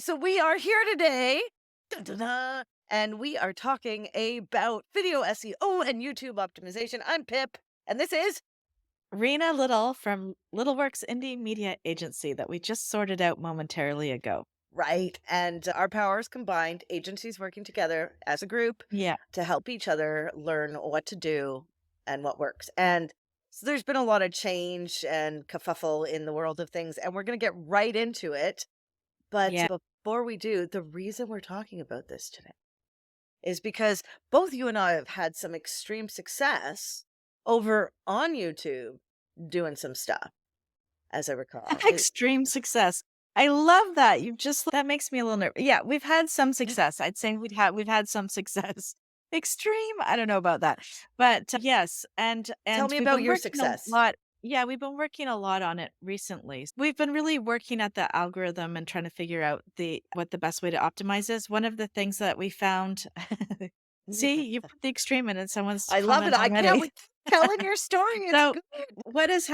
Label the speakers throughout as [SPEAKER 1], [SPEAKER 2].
[SPEAKER 1] So we are here today, dun, dun, dun, and we are talking about video SEO and YouTube optimization. I'm Pip, and this is
[SPEAKER 2] Rena Little from Littleworks Indie Media Agency that we just sorted out momentarily ago.
[SPEAKER 1] right. And our powers combined, agencies working together as a group
[SPEAKER 2] Yeah.
[SPEAKER 1] to help each other learn what to do and what works. And so there's been a lot of change and kerfuffle in the world of things, and we're going to get right into it. But
[SPEAKER 2] Yeah.
[SPEAKER 1] before we do, the reason we're talking about this today is because both you and I have had some extreme success over on YouTube doing some stuff, as I recall.
[SPEAKER 2] Extreme success. I love that. That makes me a little nervous. Yeah, we've had some success. I'd say we've had some success. Extreme, I don't know about that. But yes, and
[SPEAKER 1] Tell
[SPEAKER 2] and
[SPEAKER 1] me
[SPEAKER 2] we've
[SPEAKER 1] about
[SPEAKER 2] been
[SPEAKER 1] your
[SPEAKER 2] working a
[SPEAKER 1] success.
[SPEAKER 2] lot. Yeah, we've been working a lot on it recently. We've been really working at the algorithm and trying to figure out the what the best way to optimize is. One of the things that we found See, you put the extreme in and someone's
[SPEAKER 1] I love it.
[SPEAKER 2] comment
[SPEAKER 1] I can't
[SPEAKER 2] already.
[SPEAKER 1] wait telling your story. It's
[SPEAKER 2] So
[SPEAKER 1] good.
[SPEAKER 2] what has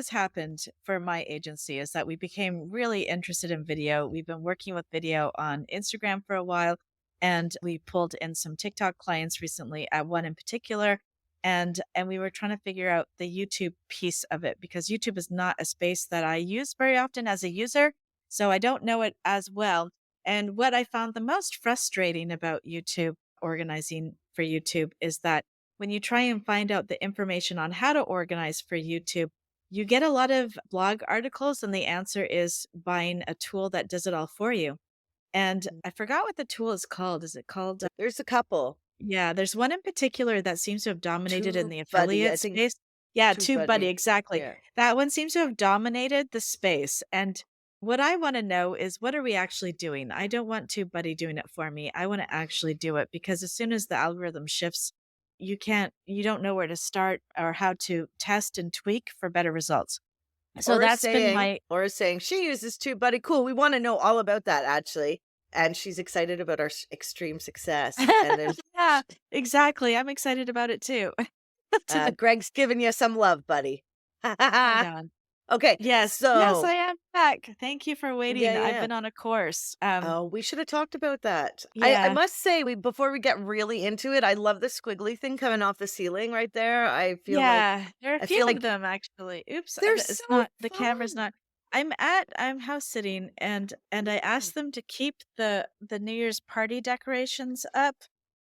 [SPEAKER 2] happened for my agency is that we became really interested in video. We've been working with video on Instagram for a while, and we pulled in some TikTok clients recently, at one in particular, and we were trying to figure out the YouTube piece of it because YouTube is not a space that I use very often as a user, so I don't know it as well. And what I found the most frustrating about YouTube, organizing for YouTube, is that when you try and find out the information on how to organize for YouTube, you get a lot of blog articles, and the answer is buying a tool that does it all for you. And I forgot what the tool is called. Is it called?
[SPEAKER 1] There's a couple.
[SPEAKER 2] Yeah, there's one in particular that seems to have dominated in
[SPEAKER 1] Tube
[SPEAKER 2] the
[SPEAKER 1] Buddy. I
[SPEAKER 2] affiliate
[SPEAKER 1] think
[SPEAKER 2] space. Yeah,
[SPEAKER 1] Tube
[SPEAKER 2] TubeBuddy,
[SPEAKER 1] Buddy.
[SPEAKER 2] exactly.
[SPEAKER 1] Yeah.
[SPEAKER 2] That one seems to have dominated the space. And what I want to know is, what are we actually doing? I don't want TubeBuddy doing it for me. I want to actually do it, because as soon as the algorithm shifts, you don't know where to start or how to test and tweak for better results. So that's been my
[SPEAKER 1] Or saying she uses Tube Buddy. Cool. We want to know all about that actually. And she's excited about our extreme success. And there's
[SPEAKER 2] Yeah, exactly. I'm excited about it too.
[SPEAKER 1] Greg's giving you some love, buddy.
[SPEAKER 2] Right on.
[SPEAKER 1] Okay,
[SPEAKER 2] Yes, yes,
[SPEAKER 1] so
[SPEAKER 2] I am back. Thank you for
[SPEAKER 1] yeah,
[SPEAKER 2] waiting. I've
[SPEAKER 1] yeah.
[SPEAKER 2] been on a course.
[SPEAKER 1] Oh, we should have talked about that. I
[SPEAKER 2] Yeah,
[SPEAKER 1] must say, we before we get really into it, I love the squiggly thing coming off the ceiling right there.
[SPEAKER 2] yeah, there are a
[SPEAKER 1] I
[SPEAKER 2] few
[SPEAKER 1] feel
[SPEAKER 2] of
[SPEAKER 1] like
[SPEAKER 2] them actually. Oops,
[SPEAKER 1] they're
[SPEAKER 2] it's
[SPEAKER 1] so
[SPEAKER 2] not the camera's
[SPEAKER 1] fun.
[SPEAKER 2] not. I'm house sitting, and I
[SPEAKER 1] Mm.
[SPEAKER 2] asked them to keep the New Year's party decorations up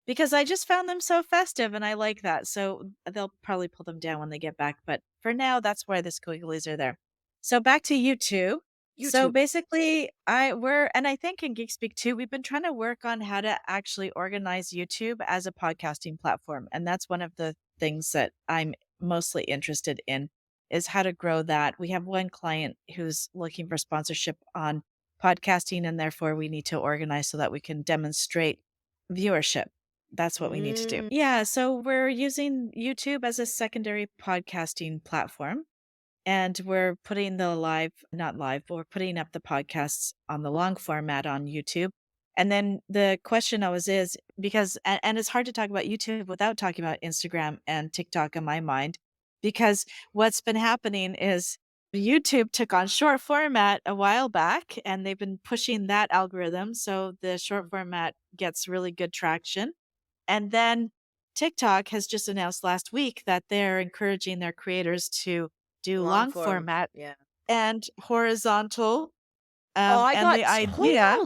[SPEAKER 2] because I just found them so festive and I like that. So they'll probably pull them down when they get back, but for now that's why the squigglies are there. So back to YouTube. So
[SPEAKER 1] YouTube.
[SPEAKER 2] basically, I think in Geek Speak too, we've been trying to work on how to actually organize YouTube as a podcasting platform. And that's one of the things that I'm mostly interested in, is how to grow that. We have one client who's looking for sponsorship on podcasting, and therefore we need to organize so that we can demonstrate viewership. That's what we need to do.
[SPEAKER 1] Mm.
[SPEAKER 2] Yeah, so we're using YouTube as a secondary podcasting platform, and we're putting the live not live, but we're putting up the podcasts on the long format on YouTube. And then the question always is, because and it's hard to talk about YouTube without talking about Instagram and TikTok in my mind, because what's been happening is YouTube took on short format a while back, and they've been pushing that algorithm, so the short format gets really good traction. And then TikTok has just announced last week that they're encouraging their creators to do
[SPEAKER 1] Long
[SPEAKER 2] long
[SPEAKER 1] form.
[SPEAKER 2] format
[SPEAKER 1] Yeah.
[SPEAKER 2] and horizontal.
[SPEAKER 1] Oh,
[SPEAKER 2] And the idea,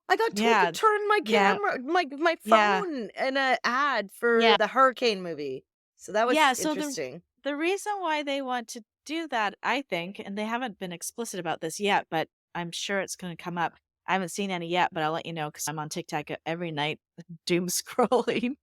[SPEAKER 1] I got told to
[SPEAKER 2] yeah,
[SPEAKER 1] turn my
[SPEAKER 2] yeah,
[SPEAKER 1] camera, my
[SPEAKER 2] yeah,
[SPEAKER 1] phone in a ad for
[SPEAKER 2] yeah,
[SPEAKER 1] the hurricane movie. So that was
[SPEAKER 2] yeah. So
[SPEAKER 1] interesting.
[SPEAKER 2] the reason why they want to do that, I think, and they haven't been explicit about this yet, but I'm sure it's going to come up. I haven't seen any yet, but I'll let you know because I'm on TikTok every night, doom scrolling.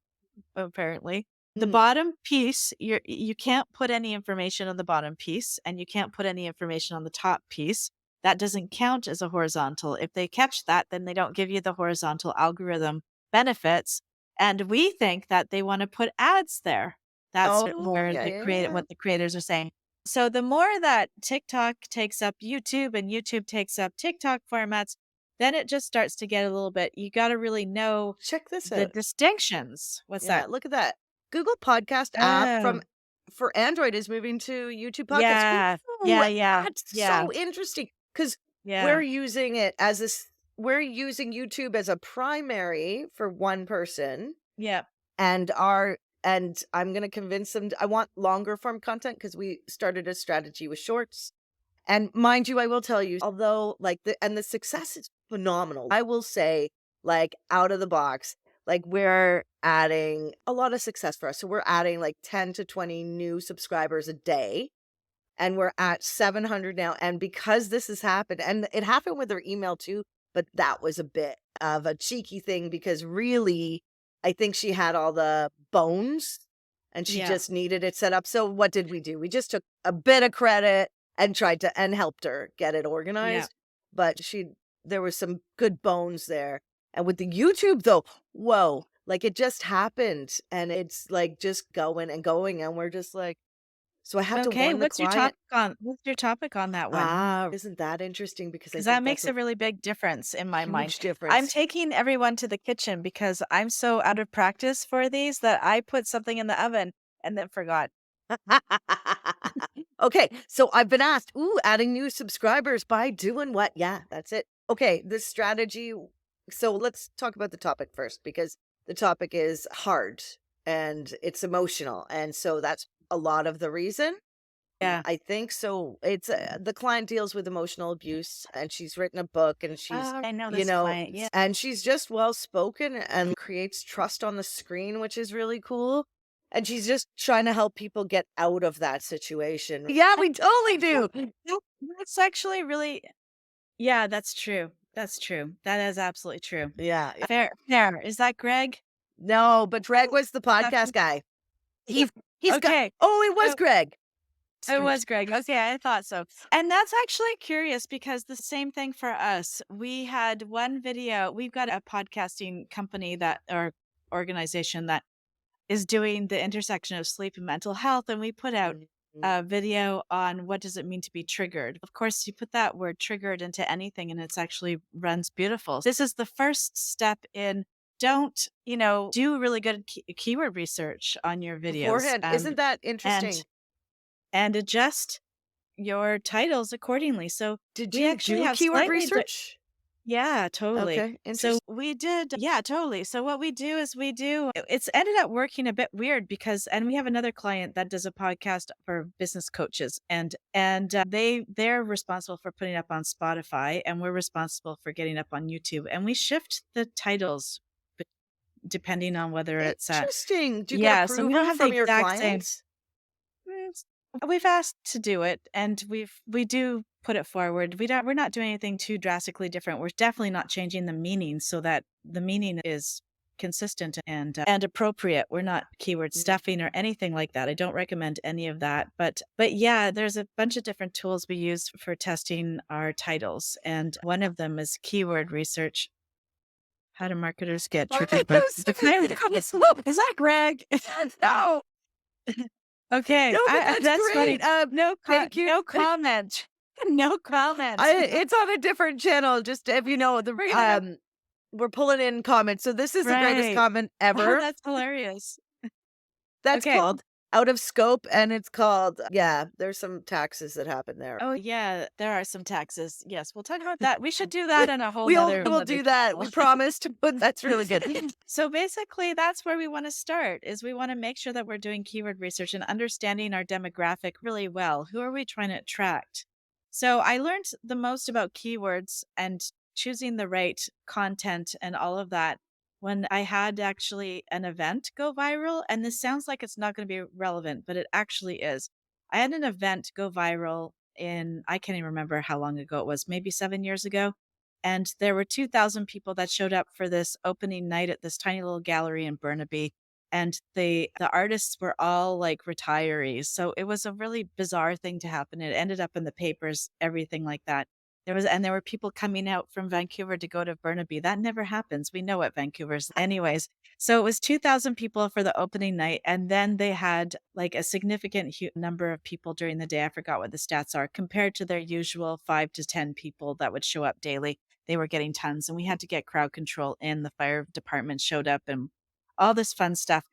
[SPEAKER 2] Apparently. The
[SPEAKER 1] Mm.
[SPEAKER 2] bottom piece, you can't put any information on the bottom piece, and you can't put any information on the top piece. That doesn't count as a horizontal. If they catch that, then they don't give you the horizontal algorithm benefits. And we think that they want to put ads there. That's
[SPEAKER 1] Oh,
[SPEAKER 2] where
[SPEAKER 1] yeah, yeah, yeah.
[SPEAKER 2] what the creators are saying. So the more that TikTok takes up YouTube and YouTube takes up TikTok formats, then it just starts to get a little bit, you got to really know
[SPEAKER 1] Check this
[SPEAKER 2] the
[SPEAKER 1] out.
[SPEAKER 2] distinctions. What's
[SPEAKER 1] Yeah,
[SPEAKER 2] that?
[SPEAKER 1] look at that. Google Podcast app
[SPEAKER 2] Oh,
[SPEAKER 1] for Android is moving to YouTube Podcasts.
[SPEAKER 2] yeah.
[SPEAKER 1] Ooh,
[SPEAKER 2] Yeah, yeah,
[SPEAKER 1] that's
[SPEAKER 2] yeah,
[SPEAKER 1] so interesting because We're
[SPEAKER 2] Yeah.
[SPEAKER 1] using it as we're using YouTube as a primary for one person,
[SPEAKER 2] Yeah.
[SPEAKER 1] and I'm gonna convince them I want longer form content because we started a strategy with shorts. And mind you, I will tell you, although like the success is phenomenal. I will say, like out of the box, like we're adding a lot of success for us. So we're adding like 10 to 20 new subscribers a day. And we're at 700 now. And because this has happened, and it happened with her email too, but that was a bit of a cheeky thing because really, I think she had all the bones and she
[SPEAKER 2] Yeah.
[SPEAKER 1] just needed it set up. So what did we do? We just took a bit of credit and tried to and helped her get it
[SPEAKER 2] Yeah.
[SPEAKER 1] organized. But there was some good bones there. And with the YouTube though, whoa, like it just happened and it's like just going and going. And we're just like, so I have to
[SPEAKER 2] Okay,
[SPEAKER 1] warn the client.
[SPEAKER 2] what's your topic on that one?
[SPEAKER 1] Ah, isn't that interesting? Because I
[SPEAKER 2] Because that
[SPEAKER 1] think that's
[SPEAKER 2] makes
[SPEAKER 1] a
[SPEAKER 2] a really big difference in my mind.
[SPEAKER 1] huge
[SPEAKER 2] I'm
[SPEAKER 1] difference.
[SPEAKER 2] taking everyone to the kitchen because I'm so out of practice for these that I put something in the oven and then forgot.
[SPEAKER 1] Okay, so I've been asked, ooh, adding new subscribers by doing what? Yeah, that's it. Okay, this strategy. So let's talk about the topic first because the topic is hard and it's emotional. And so that's a lot of the reason.
[SPEAKER 2] Yeah.
[SPEAKER 1] I think so. It's the client deals with emotional abuse and she's written a book and she's,
[SPEAKER 2] Oh, I know
[SPEAKER 1] you
[SPEAKER 2] this
[SPEAKER 1] know,
[SPEAKER 2] client. Yeah.
[SPEAKER 1] and she's just well spoken and creates trust on the screen, which is really cool. And she's just trying to help people get out of that situation. Yeah, we totally do.
[SPEAKER 2] That that's actually really yeah, that's true. That's true. That is absolutely true.
[SPEAKER 1] Yeah.
[SPEAKER 2] Fair, fair. Is that Greg?
[SPEAKER 1] No, but Greg was the podcast
[SPEAKER 2] Okay.
[SPEAKER 1] guy. He he's got
[SPEAKER 2] Okay.
[SPEAKER 1] oh, it was Greg.
[SPEAKER 2] It
[SPEAKER 1] Sweet.
[SPEAKER 2] was Greg. Okay, I thought so. And that's actually curious because the same thing for us. We had one video. We've got a podcasting company that or organization that is doing the intersection of sleep and mental health. And we put out
[SPEAKER 1] Mhm.
[SPEAKER 2] a video on what does it mean to be triggered. Of course, you put that word triggered into anything and it's actually runs beautiful. This is the first step in don't, do really good keyword research on your videos.
[SPEAKER 1] Beforehand. Isn't that
[SPEAKER 2] And
[SPEAKER 1] interesting?
[SPEAKER 2] and adjust your titles accordingly. So
[SPEAKER 1] Did
[SPEAKER 2] we
[SPEAKER 1] you
[SPEAKER 2] actually
[SPEAKER 1] do
[SPEAKER 2] have
[SPEAKER 1] keyword
[SPEAKER 2] slightly
[SPEAKER 1] research?
[SPEAKER 2] yeah, totally.
[SPEAKER 1] Okay,
[SPEAKER 2] So
[SPEAKER 1] interesting.
[SPEAKER 2] we did yeah, totally. So what we do is it's ended up working a bit weird because and we have another client that does a podcast for business coaches and they're responsible for putting up on Spotify and we're responsible for getting up on YouTube and we shift the titles b- depending on whether it's at
[SPEAKER 1] Interesting. Do you get
[SPEAKER 2] yeah, so we don't
[SPEAKER 1] approval
[SPEAKER 2] have the
[SPEAKER 1] from your
[SPEAKER 2] exact same
[SPEAKER 1] clients?
[SPEAKER 2] Mm, we've asked to do it, and we do put it forward. We're not doing anything too drastically different. We're definitely not changing the meaning so that the meaning is consistent and appropriate. We're not keyword
[SPEAKER 1] Mm.
[SPEAKER 2] stuffing or anything like that. I don't recommend any of that. But yeah, there's a bunch of different tools we use for testing our titles, and one of them is keyword research. How do marketers get tricky? But the kind is that Greg?
[SPEAKER 1] No,
[SPEAKER 2] Okay,
[SPEAKER 1] no, but that's
[SPEAKER 2] that's funny.
[SPEAKER 1] great. Thank you.
[SPEAKER 2] No comment. No comment.
[SPEAKER 1] It's on a different channel. Just if you know the
[SPEAKER 2] We're gonna have
[SPEAKER 1] we're pulling in comments. So this is the greatest
[SPEAKER 2] right.
[SPEAKER 1] comment
[SPEAKER 2] Oh,
[SPEAKER 1] ever.
[SPEAKER 2] that's hilarious.
[SPEAKER 1] That's
[SPEAKER 2] Okay.
[SPEAKER 1] called Out of Scope, and it's called yeah. There's some taxes that happen there.
[SPEAKER 2] Oh, yeah, there are some taxes. Yes, we'll talk about that. We should do that on a whole nother
[SPEAKER 1] We'll do that. We promised, but that's really good.
[SPEAKER 2] So basically, that's where we want to start is we want to make sure that we're doing keyword research and understanding our demographic really well. Who are we trying to attract? So I learned the most about keywords and choosing the right content and all of that when I had actually an event go viral. And this sounds like it's not going to be relevant, but it actually is. I had an event go viral in, I can't even remember how long ago it was, maybe 7 years ago. And there were 2,000 people that showed up for this opening night at this tiny little gallery in Burnaby. And the artists were all like retirees. So it was a really bizarre thing to happen. It ended up in the papers, everything like that. There were people coming out from Vancouver to go to Burnaby. That never happens. We know what Vancouver's anyways. So it was 2,000 people for the opening night. And then they had like a significant number of people during the day. I forgot what the stats are compared to their usual 5 to 10 people that would show up daily. They were getting tons and we had to get crowd control in. The fire department showed up and all this fun stuff.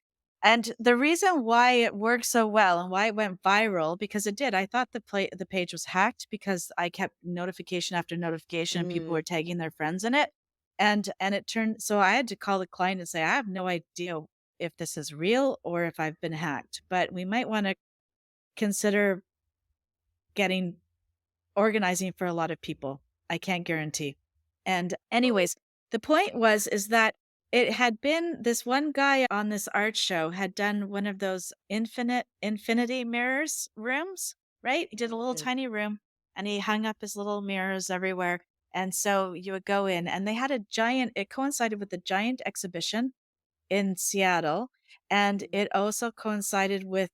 [SPEAKER 2] And the reason why it worked so well and why it went viral, because it did. I thought the page was hacked because I kept notification after notification and people
[SPEAKER 1] Mm,
[SPEAKER 2] were tagging their friends in it. And it turned so I had to call the client and say, I have no idea if this is real or if I've been hacked, but we might want to consider getting organizing for a lot of people. I can't guarantee. And anyways, the point was is that it had been this one guy on this art show had done one of those infinity mirrors rooms, right? He did a little
[SPEAKER 1] mm,
[SPEAKER 2] tiny room and he hung up his little mirrors everywhere. And so you would go in and they had a giant, it coincided with a giant exhibition in Seattle, and
[SPEAKER 1] mm.
[SPEAKER 2] it also coincided with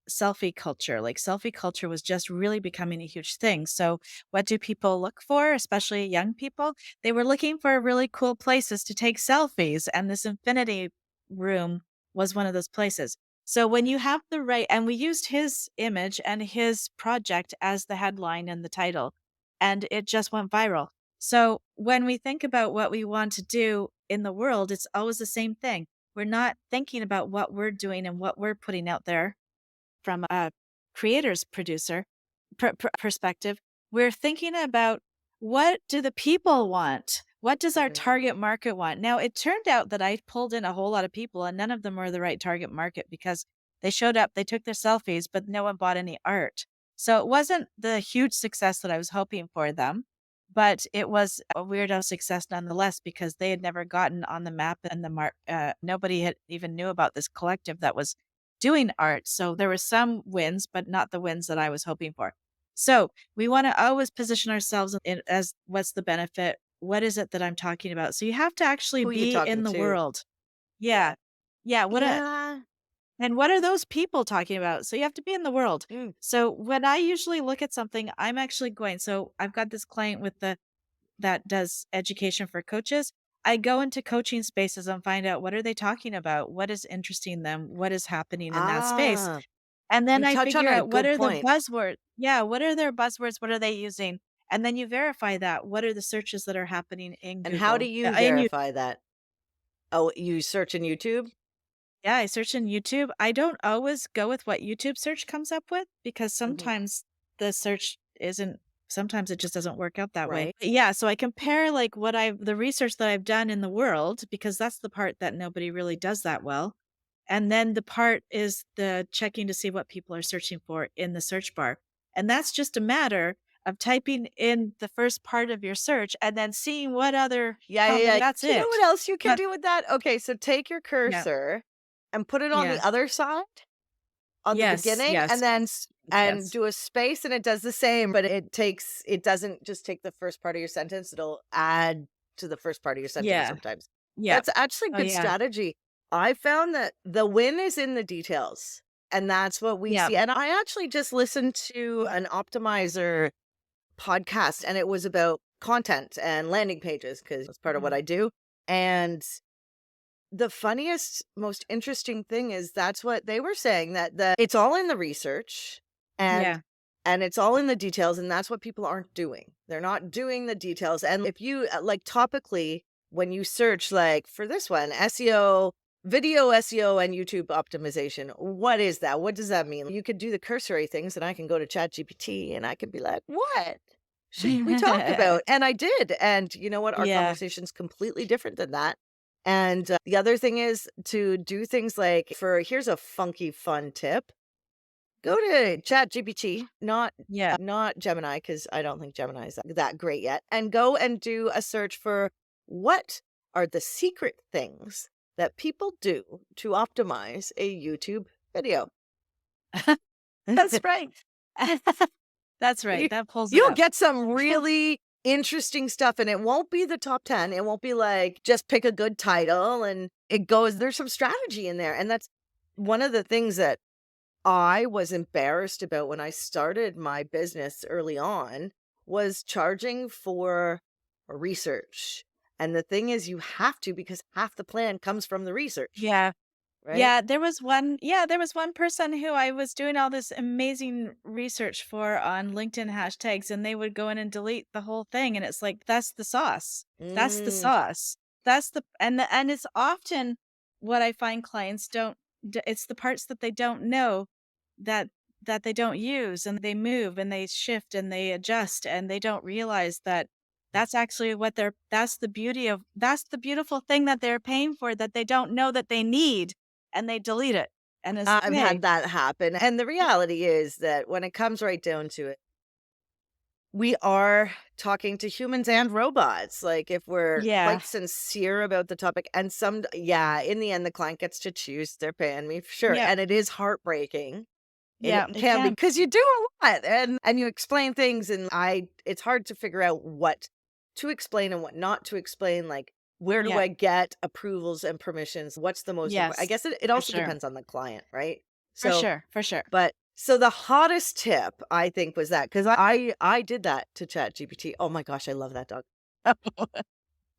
[SPEAKER 2] selfie culture. Like selfie culture was just really becoming a huge thing. So, what do people look for, especially young people? They were looking for really cool places to take selfies, and this infinity room was one of those places. So, when you have the right, and we used his image and his project as the headline and the title, and it just went viral. So, when we think about what we want to do in the world, it's always the same thing. We're not thinking about what we're doing and what we're putting out there from a creator's producer perspective. We're thinking about what do the people want? What does our
[SPEAKER 1] Mhm.
[SPEAKER 2] target market want? Now, it turned out that I pulled in a whole lot of people and none of them were the right target market because they showed up, they took their selfies, but no one bought any art. So it wasn't the huge success that I was hoping for them, but it was a weirdo success nonetheless because they had never gotten on the map and nobody had even knew about this collective that was doing art. So there were some wins, but not the wins that I was hoping for. So we want to always position ourselves in as what's the benefit? What is it that I'm talking about? So you have to actually
[SPEAKER 1] Who you
[SPEAKER 2] be
[SPEAKER 1] talking
[SPEAKER 2] in the
[SPEAKER 1] to?
[SPEAKER 2] world. Yeah. Yeah.
[SPEAKER 1] Yeah.
[SPEAKER 2] And what are those people talking about? So you have to be in the world.
[SPEAKER 1] Mm.
[SPEAKER 2] So when I usually look at something, I'm actually going, so I've got this client with the that does education for coaches. I go into coaching spaces and find out what are they talking about? What is interesting them? What is happening in that space?
[SPEAKER 1] Ah,
[SPEAKER 2] And then
[SPEAKER 1] you
[SPEAKER 2] I
[SPEAKER 1] touch on
[SPEAKER 2] figure
[SPEAKER 1] a
[SPEAKER 2] out what
[SPEAKER 1] good
[SPEAKER 2] are the
[SPEAKER 1] point.
[SPEAKER 2] buzzwords. Yeah, what are their buzzwords? What are they using? And then you verify that. What are the searches that are happening in
[SPEAKER 1] And how do
[SPEAKER 2] Google?
[SPEAKER 1] you
[SPEAKER 2] In you
[SPEAKER 1] verify that? Oh, you search in YouTube?
[SPEAKER 2] Yeah, I search in YouTube. I don't always go with what YouTube search comes up with because
[SPEAKER 1] Mhm.
[SPEAKER 2] sometimes the search isn't sometimes it just doesn't work out that way.
[SPEAKER 1] Right.
[SPEAKER 2] But yeah, so I compare like the research that I've done in the world because that's the part that nobody really does that well. And then the part is the checking to see what people are searching for in the search bar. And that's just a matter of typing in the first part of your search and then seeing what other
[SPEAKER 1] Yeah, yeah, yeah.
[SPEAKER 2] combination. That's
[SPEAKER 1] Do you know what
[SPEAKER 2] it.
[SPEAKER 1] else you can
[SPEAKER 2] But
[SPEAKER 1] do with that? Okay, so take your
[SPEAKER 2] yeah.
[SPEAKER 1] cursor and put it on the
[SPEAKER 2] Yeah.
[SPEAKER 1] other side, on the
[SPEAKER 2] Yes,
[SPEAKER 1] beginning, and
[SPEAKER 2] yes.
[SPEAKER 1] then and
[SPEAKER 2] Yes.
[SPEAKER 1] do a space, and it does the same, but it doesn't just take the first part of your sentence, it'll add to the first part of your sentence
[SPEAKER 2] Yeah.
[SPEAKER 1] sometimes.
[SPEAKER 2] Yeah.
[SPEAKER 1] That's actually a
[SPEAKER 2] Oh,
[SPEAKER 1] good
[SPEAKER 2] yeah.
[SPEAKER 1] strategy. I found that the win is in the details, and that's what we
[SPEAKER 2] Yeah.
[SPEAKER 1] see, and I actually just listened to an optimizer podcast, and it was about content and landing pages because it's part of what
[SPEAKER 2] Mhm.
[SPEAKER 1] I do, and the funniest, most interesting thing is that's what they were saying, that it's all in the research and
[SPEAKER 2] Yeah.
[SPEAKER 1] it's all in the details, and that's what people aren't doing. They're not doing the details. And if you like topically, when you search like for this one, SEO, video SEO and YouTube optimization, what is that? What does that mean? You could do the cursory things and I can go to Chat GPT and I can be like, what should we talk about? And I did. And you know what? Our
[SPEAKER 2] Yeah.
[SPEAKER 1] conversation's completely different than that. And, the other thing is to do things like here's a funky fun tip. Go to ChatGPT,
[SPEAKER 2] Yeah.
[SPEAKER 1] not Gemini, because I don't think Gemini is that great yet, and go and do a search for what are the secret things that people do to optimize a YouTube video.
[SPEAKER 2] That's right. That's right.
[SPEAKER 1] You
[SPEAKER 2] That pulls it
[SPEAKER 1] you'll
[SPEAKER 2] up.
[SPEAKER 1] get some really interesting stuff, and it won't be the top 10. It won't be like, just pick a good title, and it goes there's some strategy in there, and that's one of the things that I was embarrassed about when I started my business early on, was charging for research, and the thing is you have to because half the plan comes from the research,
[SPEAKER 2] Yeah.
[SPEAKER 1] right?
[SPEAKER 2] There was one person who I was doing all this amazing research for on LinkedIn hashtags, and they would go in and delete the whole thing, and it's like, that's the sauce. That's the
[SPEAKER 1] Mm,
[SPEAKER 2] sauce. That's the and it's often what I find clients don't it's the parts that they don't know that they don't use, and they move and they shift and they adjust, and they don't realize that that's actually what they're that's the beautiful thing that they're paying for that they don't know that they need, and they delete it. And it's
[SPEAKER 1] I've had
[SPEAKER 2] okay.
[SPEAKER 1] that happen, and the reality is that when it comes right down to it, we are talking to humans and robots, like, if we're
[SPEAKER 2] Yeah.
[SPEAKER 1] quite sincere about the topic, and yeah, in the end, the client gets to choose, they're paying me for sure,
[SPEAKER 2] Yep.
[SPEAKER 1] and it is heartbreaking. It
[SPEAKER 2] Yeah, it
[SPEAKER 1] can be
[SPEAKER 2] can.
[SPEAKER 1] because you do a lot and you explain things, and it's hard to figure out what to explain and what not to explain, like, where do
[SPEAKER 2] Yeah.
[SPEAKER 1] I get approvals and permissions? What's the most important? I
[SPEAKER 2] Yes.
[SPEAKER 1] guess it
[SPEAKER 2] For
[SPEAKER 1] also
[SPEAKER 2] sure.
[SPEAKER 1] depends on the client, right?
[SPEAKER 2] For
[SPEAKER 1] So,
[SPEAKER 2] sure. For sure.
[SPEAKER 1] but so the hottest tip I think was that because I did that to ChatGPT. Oh my gosh, I love that dog.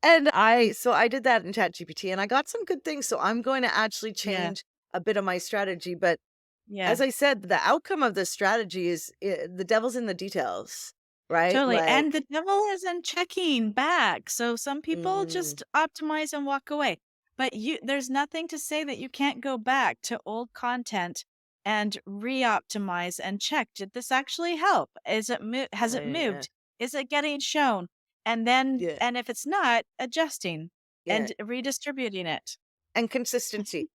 [SPEAKER 1] And I did that in ChatGPT and I got some good things. So I'm going to actually
[SPEAKER 2] Yeah.
[SPEAKER 1] change a bit of my strategy. But
[SPEAKER 2] Yeah.
[SPEAKER 1] as I said, the outcome of this strategy is the devil's in the details, right?
[SPEAKER 2] Totally, and
[SPEAKER 1] Like,
[SPEAKER 2] the devil isn't checking back, so some people
[SPEAKER 1] mm,
[SPEAKER 2] just optimize and walk away, but there's nothing to say that you can't go back to old content and re-optimize and check, "Did this actually help? Has it
[SPEAKER 1] yeah,
[SPEAKER 2] moved? Is it getting shown?" And then
[SPEAKER 1] yeah,
[SPEAKER 2] and if it's not, adjusting
[SPEAKER 1] yeah,
[SPEAKER 2] and redistributing it.
[SPEAKER 1] and consistency.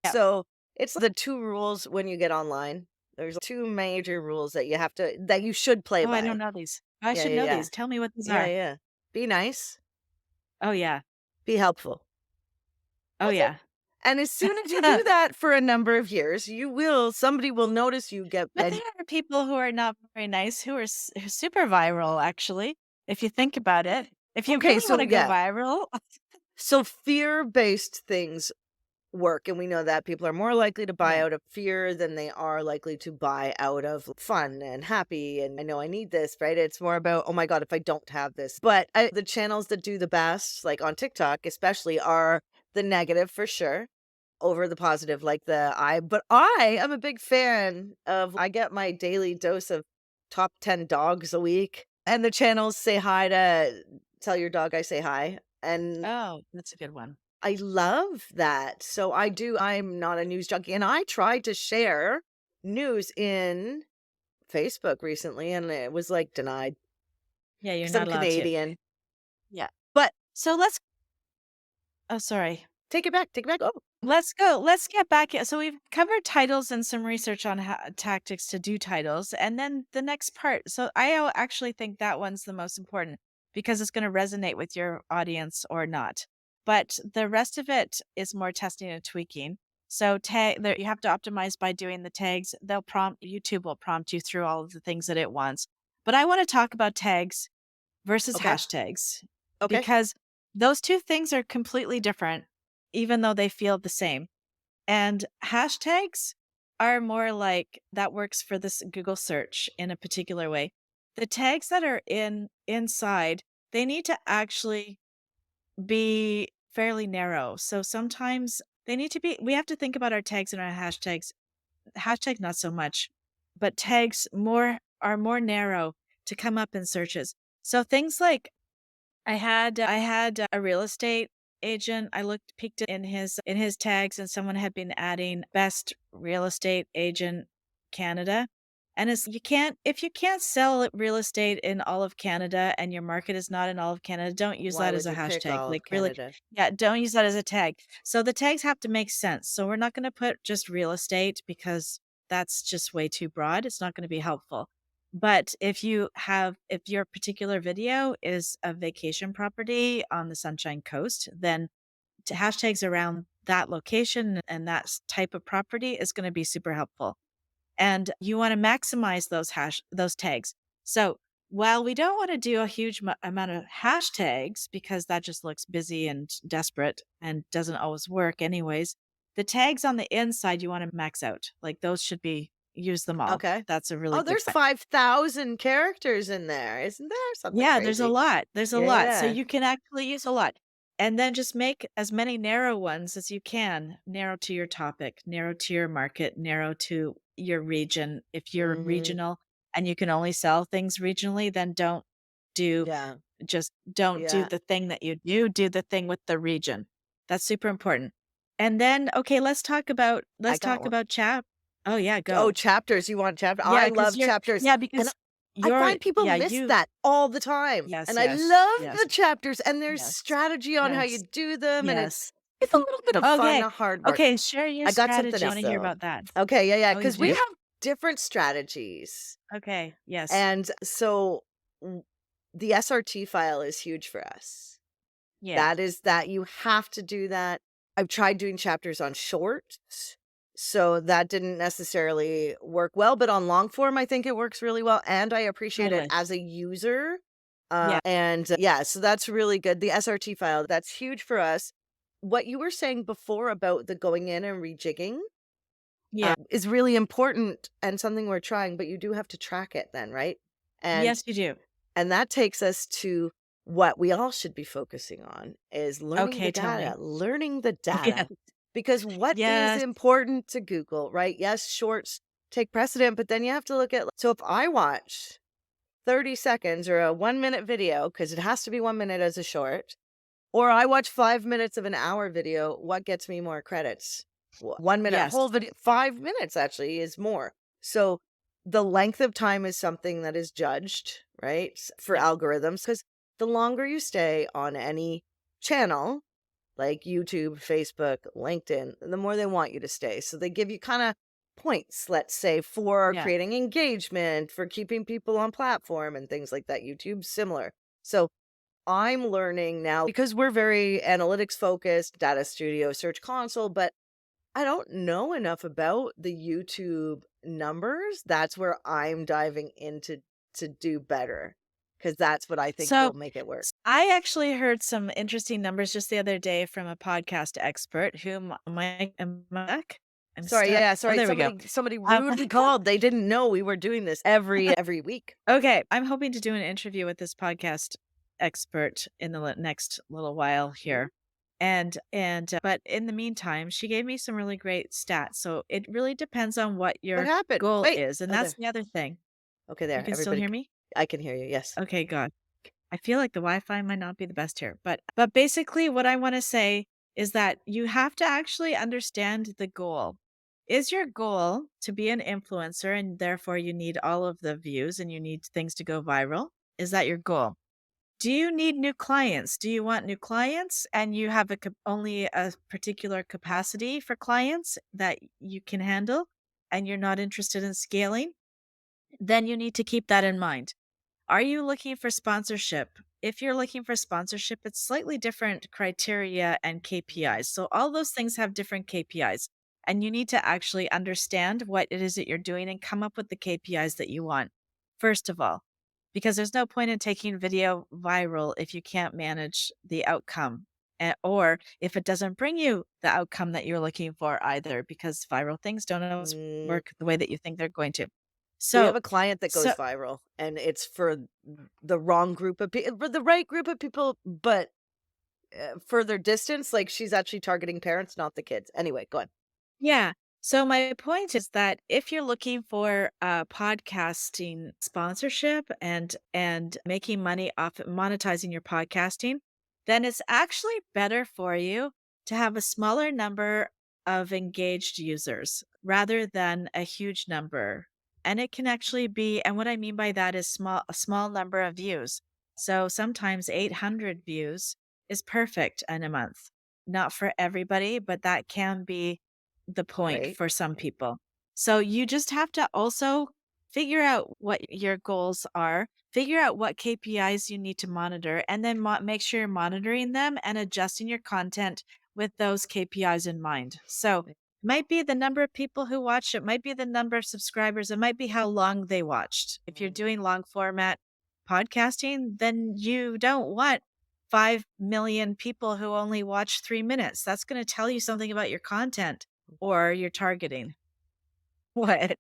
[SPEAKER 2] Yeah.
[SPEAKER 1] So it's the two rules when you get online. There's two major rules that that you should play
[SPEAKER 2] Oh, I don't
[SPEAKER 1] by.
[SPEAKER 2] know these. I
[SPEAKER 1] Yeah,
[SPEAKER 2] should
[SPEAKER 1] yeah,
[SPEAKER 2] know
[SPEAKER 1] yeah.
[SPEAKER 2] these. Tell me what these
[SPEAKER 1] Yeah,
[SPEAKER 2] are.
[SPEAKER 1] yeah. Be nice,
[SPEAKER 2] Oh, yeah.
[SPEAKER 1] be helpful.
[SPEAKER 2] Oh,
[SPEAKER 1] That's it.
[SPEAKER 2] yeah.
[SPEAKER 1] And as soon as you do that for a number of years, somebody will notice you get
[SPEAKER 2] But there are people who are not very nice who are super viral, actually, if you think about it. If you
[SPEAKER 1] okay,
[SPEAKER 2] really
[SPEAKER 1] so
[SPEAKER 2] wanna go
[SPEAKER 1] yeah.
[SPEAKER 2] viral.
[SPEAKER 1] So fear-based things work, and we know that people are more likely to buy
[SPEAKER 2] Yeah.
[SPEAKER 1] out of fear than they are likely to buy out of fun and happy, and I know I need this, right? It's more about, "Oh my god, if I don't have this." But the channels that do the best, like on TikTok especially, are the negative for sure over the positive, like but I am a big fan of I get my daily dose of top 10 dogs a week, and the channels say hi to tell your dog I say hi, and
[SPEAKER 2] Oh, that's a good one.
[SPEAKER 1] I love that. So I'm not a news junkie, and I tried to share news in Facebook recently, and it was, like, denied
[SPEAKER 2] Yeah, you're
[SPEAKER 1] 'cause
[SPEAKER 2] not
[SPEAKER 1] I'm
[SPEAKER 2] allowed to.
[SPEAKER 1] Canadian.
[SPEAKER 2] Yeah.
[SPEAKER 1] But
[SPEAKER 2] So let's oh, sorry.
[SPEAKER 1] take it back. Oh,
[SPEAKER 2] Let's go. Let's get back. So we've covered titles and some research on tactics to do titles, and then the next part. So actually think that one's the most important because it's going to resonate with your audience or not. But the rest of it is more testing and tweaking. So tag there, you have to optimize by doing the tags. YouTube will prompt you through all of the things that it wants. But I want to talk about tags versus
[SPEAKER 1] okay.
[SPEAKER 2] hashtags
[SPEAKER 1] Okay.
[SPEAKER 2] because those two things are completely different, even though they feel the same. And hashtags are more like that works for this Google search in a particular way. The tags that are inside, they need to actually be fairly narrow. So sometimes we have to think about our tags and our hashtags. Hashtag not so much, but tags are more narrow to come up in searches. So things like I had a real estate agent. I looked peeked in his tags, and someone had been adding best real estate agent Canada. And it's you can't if you can't sell real estate in all of Canada and your market is not in all of Canada, don't use
[SPEAKER 1] Why
[SPEAKER 2] that as
[SPEAKER 1] would
[SPEAKER 2] a
[SPEAKER 1] you pick
[SPEAKER 2] hashtag.
[SPEAKER 1] all of
[SPEAKER 2] Like really,
[SPEAKER 1] Canada?
[SPEAKER 2] yeah, don't use that as a tag. So the tags have to make sense. So we're not going to put just real estate because that's just way too broad. It's not going to be helpful. But if your particular video is a vacation property on the Sunshine Coast, then hashtags around that location and that type of property is going to be super helpful. And you want to maximize those tags. So while we don't want to do a huge amount of hashtags because that just looks busy and desperate and doesn't always work anyways, the tags on the inside you want to max out. Like those should be use them all.
[SPEAKER 1] Okay.
[SPEAKER 2] That's a really
[SPEAKER 1] Oh,
[SPEAKER 2] good
[SPEAKER 1] there's
[SPEAKER 2] bet.
[SPEAKER 1] 5,000 characters in there, isn't there? Something
[SPEAKER 2] Yeah, there's a
[SPEAKER 1] crazy.
[SPEAKER 2] lot, there's a
[SPEAKER 1] Yeah,
[SPEAKER 2] lot, so
[SPEAKER 1] yeah.
[SPEAKER 2] you can actually use a lot, and then just make as many narrow ones as you can, narrow to your topic, narrow to your market, narrow to your region. If you're
[SPEAKER 1] Mhm.
[SPEAKER 2] regional and you can only sell things regionally, then do
[SPEAKER 1] Yeah.
[SPEAKER 2] don't do
[SPEAKER 1] Yeah.
[SPEAKER 2] the thing that you do the thing with the region. That's super important. And then, okay,
[SPEAKER 1] I
[SPEAKER 2] let's
[SPEAKER 1] got
[SPEAKER 2] talk
[SPEAKER 1] one.
[SPEAKER 2] about oh, yeah,
[SPEAKER 1] Oh,
[SPEAKER 2] go.
[SPEAKER 1] chapters, you want chapter
[SPEAKER 2] Yeah,
[SPEAKER 1] I
[SPEAKER 2] because
[SPEAKER 1] love chapters, and I find people miss
[SPEAKER 2] you
[SPEAKER 1] that all the time,
[SPEAKER 2] yes,
[SPEAKER 1] and I
[SPEAKER 2] yes,
[SPEAKER 1] love
[SPEAKER 2] yes,
[SPEAKER 1] the chapters, and there's
[SPEAKER 2] yes,
[SPEAKER 1] strategy on how you
[SPEAKER 2] yes,
[SPEAKER 1] do them, and
[SPEAKER 2] yes.
[SPEAKER 1] it's a little bit of fun,
[SPEAKER 2] Okay,
[SPEAKER 1] not hard work.
[SPEAKER 2] okay, share your
[SPEAKER 1] I got something
[SPEAKER 2] strategy. I
[SPEAKER 1] else,
[SPEAKER 2] wanna hear
[SPEAKER 1] though.
[SPEAKER 2] about that.
[SPEAKER 1] Okay, yeah,
[SPEAKER 2] Oh, you
[SPEAKER 1] because we
[SPEAKER 2] do?
[SPEAKER 1] have different strategies,
[SPEAKER 2] Okay, yes.
[SPEAKER 1] and so w the SRT file is huge for us.
[SPEAKER 2] Yeah,
[SPEAKER 1] That is that you have to do that. I've tried doing chapters on shorts, so that didn't necessarily work well, but on long form, I think it works really well, and I appreciate it
[SPEAKER 2] totally.
[SPEAKER 1] as a user.
[SPEAKER 2] Yeah,
[SPEAKER 1] Yeah, so that's really good. The SRT file, that's huge for us. What you were saying before about the going in and rejigging,
[SPEAKER 2] yeah.
[SPEAKER 1] is really important and something we're trying, but you do have to track it then, right? And
[SPEAKER 2] Yes, you do.
[SPEAKER 1] and that takes us to what we all should be focusing on is
[SPEAKER 2] Okay, tell me.
[SPEAKER 1] learning the
[SPEAKER 2] Yeah.
[SPEAKER 1] data. Because what is
[SPEAKER 2] Yes.
[SPEAKER 1] important to Google, right? Yes, shorts take precedent, but then you have to look at, so if I watch 30 seconds or a 1 minute video, because it has to be 1 minute as a short, or I watch 5 minutes of an hour video, what gets me more credits? 1 minute
[SPEAKER 2] Yes.
[SPEAKER 1] whole video, 5 minutes actually is more. So the length of time is something that is judged, right? For
[SPEAKER 2] Yeah,
[SPEAKER 1] algorithms, because the longer you stay on any channel, like YouTube, Facebook, LinkedIn, the more they want you to stay. So they give you kind of points, let's say, for
[SPEAKER 2] yeah.
[SPEAKER 1] creating engagement, for keeping people on platform and things like that. YouTube's similar. So I'm learning now because we're very analytics focused, data studio, search console, but I don't know enough about the YouTube numbers. That's where I'm diving into to do better because that's what I think
[SPEAKER 2] So,
[SPEAKER 1] will make it work.
[SPEAKER 2] I actually heard some interesting numbers just the other day from a podcast expert whom am I back? I'm
[SPEAKER 1] Sorry, yeah,
[SPEAKER 2] stuck.
[SPEAKER 1] yeah,
[SPEAKER 2] Oh,
[SPEAKER 1] sorry.
[SPEAKER 2] there we go.
[SPEAKER 1] Somebody
[SPEAKER 2] Um,
[SPEAKER 1] rudely called. They didn't know we were doing this every week.
[SPEAKER 2] okay, I'm hoping to do an interview with this podcast expert in the next little while
[SPEAKER 1] Mhm.
[SPEAKER 2] here. But in the meantime, she gave me some really great stats. So it really depends on what
[SPEAKER 1] What
[SPEAKER 2] your
[SPEAKER 1] happened?
[SPEAKER 2] goal
[SPEAKER 1] Wait.
[SPEAKER 2] is. And
[SPEAKER 1] Oh,
[SPEAKER 2] that's
[SPEAKER 1] there.
[SPEAKER 2] the other thing.
[SPEAKER 1] Okay,
[SPEAKER 2] You
[SPEAKER 1] there.
[SPEAKER 2] can still
[SPEAKER 1] Everybody.
[SPEAKER 2] hear me?
[SPEAKER 1] I can hear you. Yes.
[SPEAKER 2] Okay, good. I feel like the Wi-Fi might not be the best here, but basically what I want to say is that you have to actually understand the goal. Is your goal to be an influencer and therefore you need all of the views and you need things to go viral? Is that your goal? Do you need new clients? Do you want new clients and you have only a particular capacity for clients that you can handle and you're not interested in scaling? Then you need to keep that in mind. Are you looking for sponsorship? If you're looking for sponsorship, it's slightly different criteria and KPIs. So all those things have different KPIs. And you need to actually understand what it is that you're doing and come up with the KPIs that you want, first of all, because there's no point in taking video viral if you can't manage the outcome or if it doesn't bring you the outcome that you're looking for either, because viral things don't always
[SPEAKER 1] Mm,
[SPEAKER 2] work the way that you think they're going to.
[SPEAKER 1] we have
[SPEAKER 2] So,
[SPEAKER 1] a client that
[SPEAKER 2] so
[SPEAKER 1] goes viral, and it's for the wrong group of people, for the right group of people, but further distance. Like she's actually targeting parents, not the kids. Anyway, go on.
[SPEAKER 2] Yeah. So my point is that if you're looking for podcasting sponsorship and making money off monetizing your podcasting, then it's actually better for you to have a smaller number of engaged users rather than a huge number. And it can actually be, and what I mean by that is a small number of views. So sometimes 800 views is perfect in a month. Not for everybody, but that can be the point
[SPEAKER 1] Right.
[SPEAKER 2] for some people. So you just have to also figure out what your goals are, figure out what KPIs you need to monitor, and then make sure you're monitoring them and adjusting your content with those KPIs in mind. So it might be the number of people who watch, it might be the number of subscribers, it might be how long they watched. If you're
[SPEAKER 1] Mm.
[SPEAKER 2] doing long format podcasting, then you don't want 5 million people who only watch 3 minutes. That's going to tell you something about your content or your targeting. What?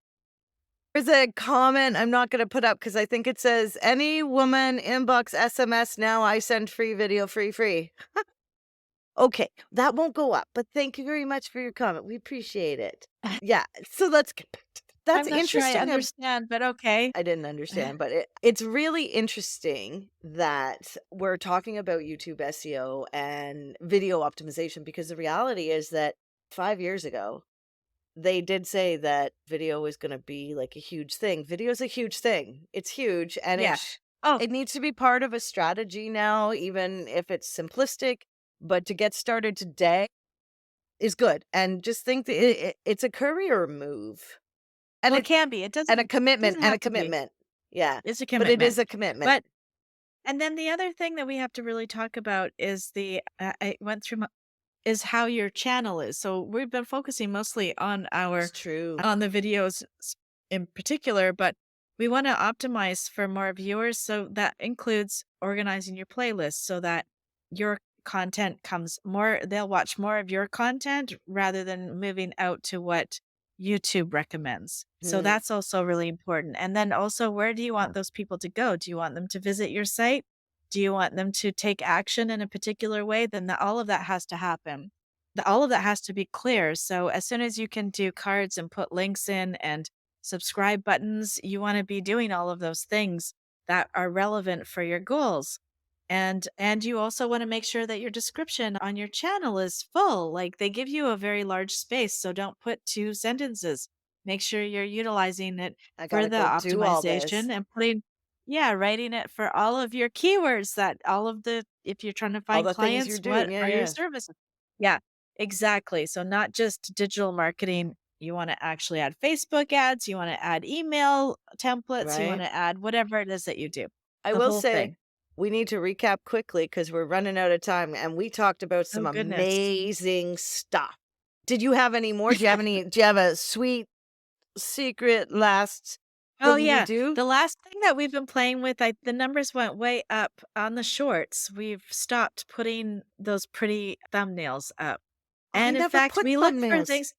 [SPEAKER 1] There's a comment I'm not going to put up because I think it says, any woman inbox SMS now, I send free video free. Okay, that won't go up, but thank you very much for your comment. We appreciate it. Yeah, so let's get back to that's
[SPEAKER 2] I'm not sure I
[SPEAKER 1] interesting.
[SPEAKER 2] understand, but okay.
[SPEAKER 1] I didn't understand, but it's really interesting that we're talking about YouTube SEO and video optimization because the reality is that 5 years ago, they did say that video was gonna be, like, a huge thing. Video's a huge thing. It's huge, and
[SPEAKER 2] Yeah. Oh,
[SPEAKER 1] it needs to be part of a strategy now, even if it's simplistic, but to get started today is good, and just think that it's a career move, and
[SPEAKER 2] well, it can be. It
[SPEAKER 1] and a commitment
[SPEAKER 2] doesn't
[SPEAKER 1] and a
[SPEAKER 2] have to be.
[SPEAKER 1] commitment. Yeah,
[SPEAKER 2] It's a
[SPEAKER 1] but it is
[SPEAKER 2] commitment.
[SPEAKER 1] a commitment.
[SPEAKER 2] But and then the other thing that we have to really talk about is I went through is how your channel is. So we've been focusing mostly on
[SPEAKER 1] It's true.
[SPEAKER 2] the videos in particular, but we want to optimize for more viewers. So that includes organizing your playlist so that your content comes more, they'll watch more of your content rather than moving out to what YouTube recommends. So
[SPEAKER 1] Mhm.
[SPEAKER 2] that's also really important. And then also, where do you want those people to go? Do you want them to visit your site? Do you want them to take action in a particular way? Then all of that has to happen. All of that has to be clear. So as soon as you can do cards and put links in and subscribe buttons, you want to be doing all of those things that are relevant for your goals. And you also want to make sure that your description on your channel is full. Like they give you a very large space, so don't put two sentences. Make sure you're utilizing it
[SPEAKER 1] I
[SPEAKER 2] for
[SPEAKER 1] gotta
[SPEAKER 2] the
[SPEAKER 1] go do all
[SPEAKER 2] optimization
[SPEAKER 1] this.
[SPEAKER 2] and putting yeah, writing it for all of your keywords that all of the if you're trying to
[SPEAKER 1] All
[SPEAKER 2] find
[SPEAKER 1] the things you're
[SPEAKER 2] clients, what
[SPEAKER 1] doing. Yeah,
[SPEAKER 2] are your
[SPEAKER 1] yeah.
[SPEAKER 2] services? Yeah, exactly. So not just digital marketing, you want to actually add Facebook ads, you want to add email templates, you want
[SPEAKER 1] Right?
[SPEAKER 2] to add whatever it is that you do.
[SPEAKER 1] I
[SPEAKER 2] The
[SPEAKER 1] will
[SPEAKER 2] whole
[SPEAKER 1] say
[SPEAKER 2] thing.
[SPEAKER 1] we need to recap quickly because we're running out of time, and we talked about
[SPEAKER 2] Oh
[SPEAKER 1] some
[SPEAKER 2] goodness.
[SPEAKER 1] amazing stuff. Did you have any more? Do you have a sweet secret last
[SPEAKER 2] Oh,
[SPEAKER 1] thing you
[SPEAKER 2] yeah.
[SPEAKER 1] do?
[SPEAKER 2] The last thing that we've been playing with, the numbers went way up on the shorts. We've stopped putting those pretty thumbnails up.
[SPEAKER 1] I
[SPEAKER 2] And in
[SPEAKER 1] never
[SPEAKER 2] fact,
[SPEAKER 1] put
[SPEAKER 2] we look for
[SPEAKER 1] thumbnails.
[SPEAKER 2] things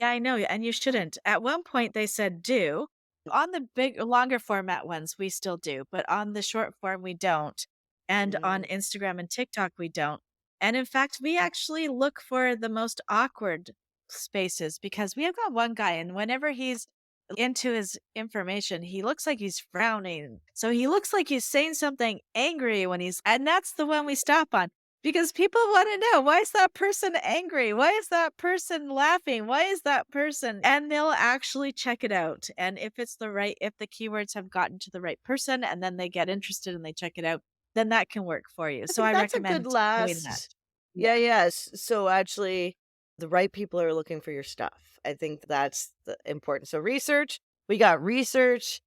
[SPEAKER 2] yeah, I know, and you shouldn't. At one point, they said do. On the big longer format ones, we still do, but on the short form, we don't. And on
[SPEAKER 1] Mm,
[SPEAKER 2] Instagram and TikTok, we don't. And in fact, we actually look for the most awkward spaces because we have got one guy, and whenever he's into his information, he looks like he's frowning. So he looks like he's saying something angry when and that's the one we stop on. Because people wanna know, why is that person angry? Why is that person laughing? Why is that person and they'll actually check it out, and if the keywords have gotten to the right person and then they get interested and they check it out, then that can work for you.
[SPEAKER 1] I
[SPEAKER 2] So
[SPEAKER 1] think
[SPEAKER 2] I
[SPEAKER 1] that's a good
[SPEAKER 2] recommend doing that.
[SPEAKER 1] last.
[SPEAKER 2] Yeah.
[SPEAKER 1] Yeah, yes. So actually, the right people are looking for your stuff. I think that's the important. So research, we got research,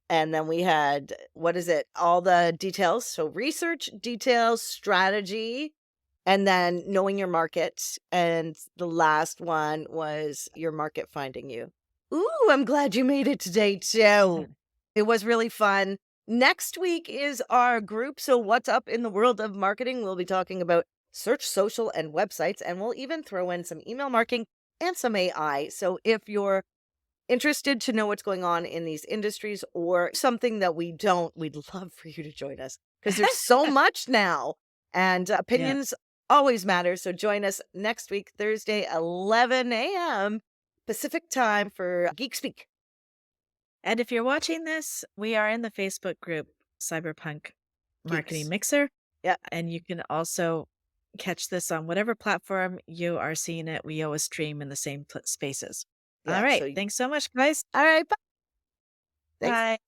[SPEAKER 1] and then we had what is it? All the details. So research, details, strategy, and then knowing your market. And the last one was your market finding you. Ooh, I'm glad you made it today too. It was really fun. Next week is our group. So, what's up in the world of marketing? We'll be talking about search, social, and websites, and we'll even throw in some email marketing and some AI. So, if you're interested to know what's going on in these industries or something that we don't, we'd love for you to join us because there's so much now and
[SPEAKER 2] Yeah.
[SPEAKER 1] opinions always matter. So join us next week, Thursday, 11 a.m. Pacific time for Geek Speak.
[SPEAKER 2] And if you're watching this, we are in the Facebook group Cyberpunk Marketing
[SPEAKER 1] Geeks.
[SPEAKER 2] Mixer,
[SPEAKER 1] Yeah.
[SPEAKER 2] and you can also catch this on whatever platform you are seeing it. We always stream in the same spaces. All
[SPEAKER 1] Yeah.
[SPEAKER 2] right.
[SPEAKER 1] So,
[SPEAKER 2] Thanks so much, guys.
[SPEAKER 1] all right. Bye. Thanks.
[SPEAKER 2] Bye.